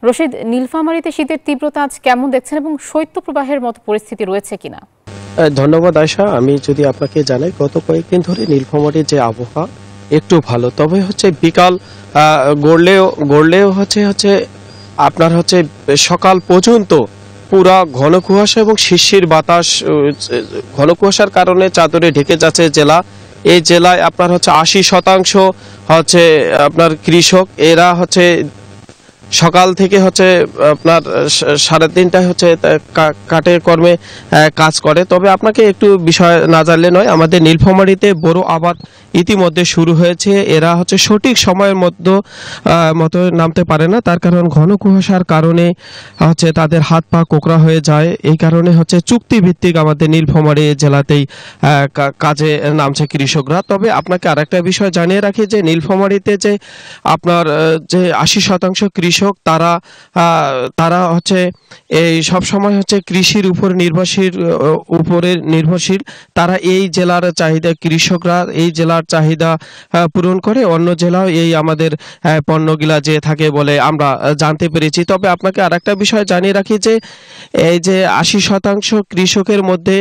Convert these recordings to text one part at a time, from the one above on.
রশিদ, নীলফামারীতে শীতের তীব্রতা আজ কেমন দেখছেন এবং শৈত্যপ্রবাহের মতো পরিস্থিতি রয়েছে কিনা? ধন্যবাদ আয়শা। আমি যদি আপনাকে জানাই, গত কয়েকদিন ধরে নীলফামারীর যে আবহাওয়া একটু ভালো, তবে বিকাল গড়লেও আপনার সকাল পর্যন্ত পুরা ঘন কুয়াশা এবং শিশির বাতাস। ঘন কুয়াশার কারণে চাদরে ঢেকে যাচ্ছে জেলা। এই জেলায় আপনার 80% আপনার কৃষক। এরা সকাল থেকে আপনার 3:30টায় কাঠের কর্মে কাজ করে। তবে আপনাকে একটু বিষয় না জানলে নয়, আমাদের নীলফামারীতে বোরো আবাদ ইতিমধ্যে শুরু হয়েছে। এরা সঠিক সময়ের মতো নামতে পারে না, তার কারণ ঘন কুয়াশার কারণে তাদের হাত পা কোকড়া হয়ে যায়। এই কারণে চুক্তিভিত্তিক আমাদের নীলফামারী জেলাতেই কাজে নামছে কৃষকরা। তবে আপনাকে আরেকটা বিষয় জানিয়ে রাখি যে নীলফামারীতে যে আপনার যে 80% কৃষক, তারা এই সব সময় কৃষির উপরে নির্ভরশীল। তারা এই জেলার চাহিদা, কৃষকরা এই জেলার চাহিদা পূরণ করে। অন্য জেলাও এই আমাদের পণ্যগুলা যে থাকে বলে আমরা জানতে পেরেছি। তবে আপনাকে আরেকটা বিষয় জানিয়ে রাখি যে এই যে 80% কৃষকের মধ্যে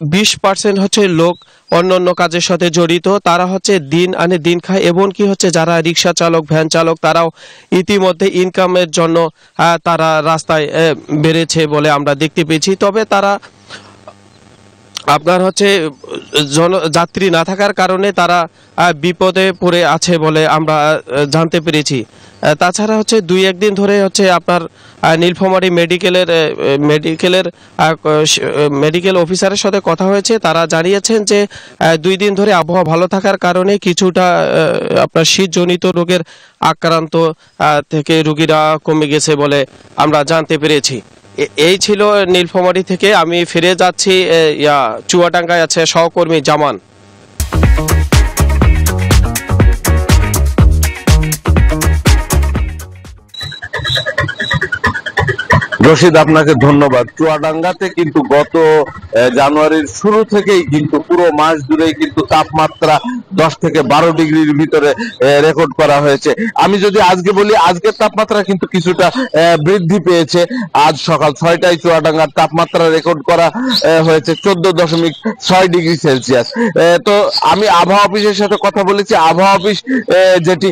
20% লোক অন্য কাজের সাথে জড়িত। তারা দিন আনে দিন খায়। এমনকি যারা রিক্সা চালক, ভ্যান চালক, তারাও ইতিমধ্যে ইনকামের জন্য তারা রাস্তায় বেড়েছে বলে আমরা দেখতে পেয়েছি। তবে তারা আপনার যাত্রী না থাকার কারণে তারা বিপদে পড়ে আছে বলে আমরা জানতে পেরেছি। তাছাড়া 2-1 দিন ধরে আপনার নীলফামারী মেডিকেল অফিসারের সাথে কথা হয়েছে। তারা জানিয়েছেন যে 2 দিন ধরে আবহাওয়া ভালো থাকার কারণে কিছুটা আপনার শীতজনিত রোগের আক্রান্ত থেকে রোগীরা কমে গেছে বলে আমরা জানতে পেরেছি। এই ছিল নীলফামারী থেকে। আমি ফিরে যাচ্ছি চুয়াডাঙ্গায় আছে সহকর্মী জামান। রশিদ, আপনাকে ধন্যবাদ। চুয়াডাঙ্গাতে কিন্তু গত জানুয়ারির শুরু থেকেই কিন্তু পুরো মাস জুড়েই কিন্তু তাপমাত্রা 10 থেকে 12 ডিগ্রির ভিতরে রেকর্ড করা হয়েছে। আমি যদি আজকে বলি, আজকের তাপমাত্রা কিন্তু কিছুটা বৃদ্ধি পেয়েছে। আজ সকাল 6টায় চুয়াডাঙ্গার তাপমাত্রা রেকর্ড করা হয়েছে 14.6 ডিগ্রি সেলসিয়াস। তো আমি আবহাওয়া অফিসের সাথে কথা বলেছি। আবহাওয়া অফিস যেটি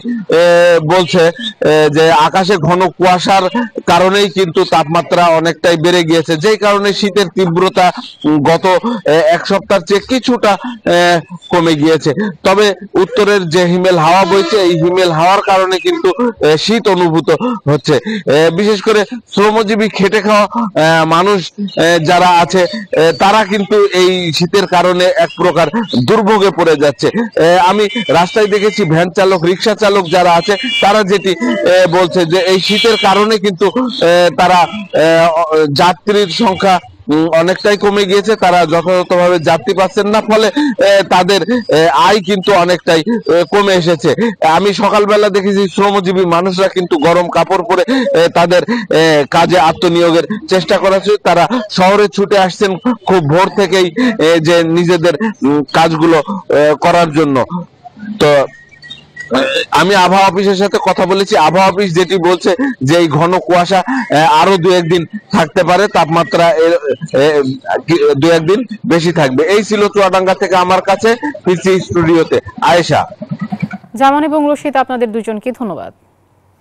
বলছে যে আকাশে ঘন কুয়াশার কারণেই কিন্তু তাপমাত্রা অনেকটাই বেড়ে গিয়েছে, যেই কারণে শীতের তীব্রতা গত 1 সপ্তাহের চেয়ে কিছুটা কমে গিয়েছে। তবে উত্তরের যে হিমেল হাওয়া বইছে, এই হিমেল হাওয়ার কারণে কিন্তু শীত অনুভূত হচ্ছে। বিশেষ করে শ্রমজীবী খেটে খাওয়া মানুষ যারা আছে, তারা কিন্তু এই শীতের কারণে এক প্রকার দুর্ভোগে পড়ে যাচ্ছে। আমি রাস্তায় দেখেছি ভ্যান চালক, রিক্সা চালক যারা আছে, তারা যেটি বলছে যে এই শীতের কারণে কিন্তু তারা যাত্রীর সংখ্যা অনেকটাই কমে গিয়েছে। তারা যথাযথভাবে যাত্রী পাচ্ছেন না, ফলে তাদের আয় কিন্তু অনেকটাই কমে এসেছে। আমি সকালবেলা দেখেছি শ্রমজীবী মানুষরা কিন্তু গরম কাপড় পরে তাদের কাজে আত্মনিয়োগের চেষ্টা করেছে। তারা শহরে ছুটে আসছেন খুব ভোর থেকেই, যে নিজেদের কাজগুলো করার জন্য। তো আমি আবহাওয়া অফিসের সাথে কথা বলেছি। আবহাওয়া অফিস যেটি বলছে যে এই ঘন কুয়াশা আরো 2-1 দিন থাকতে পারে, তাপমাত্রা 2-1 দিন বেশি থাকবে। এই ছিল চুয়াডাঙ্গা থেকে আমার কাছে। ফিরছি স্টুডিওতে। আয়েশা, জামান এবং রশিদ, আপনাদের দুজনকে ধন্যবাদ।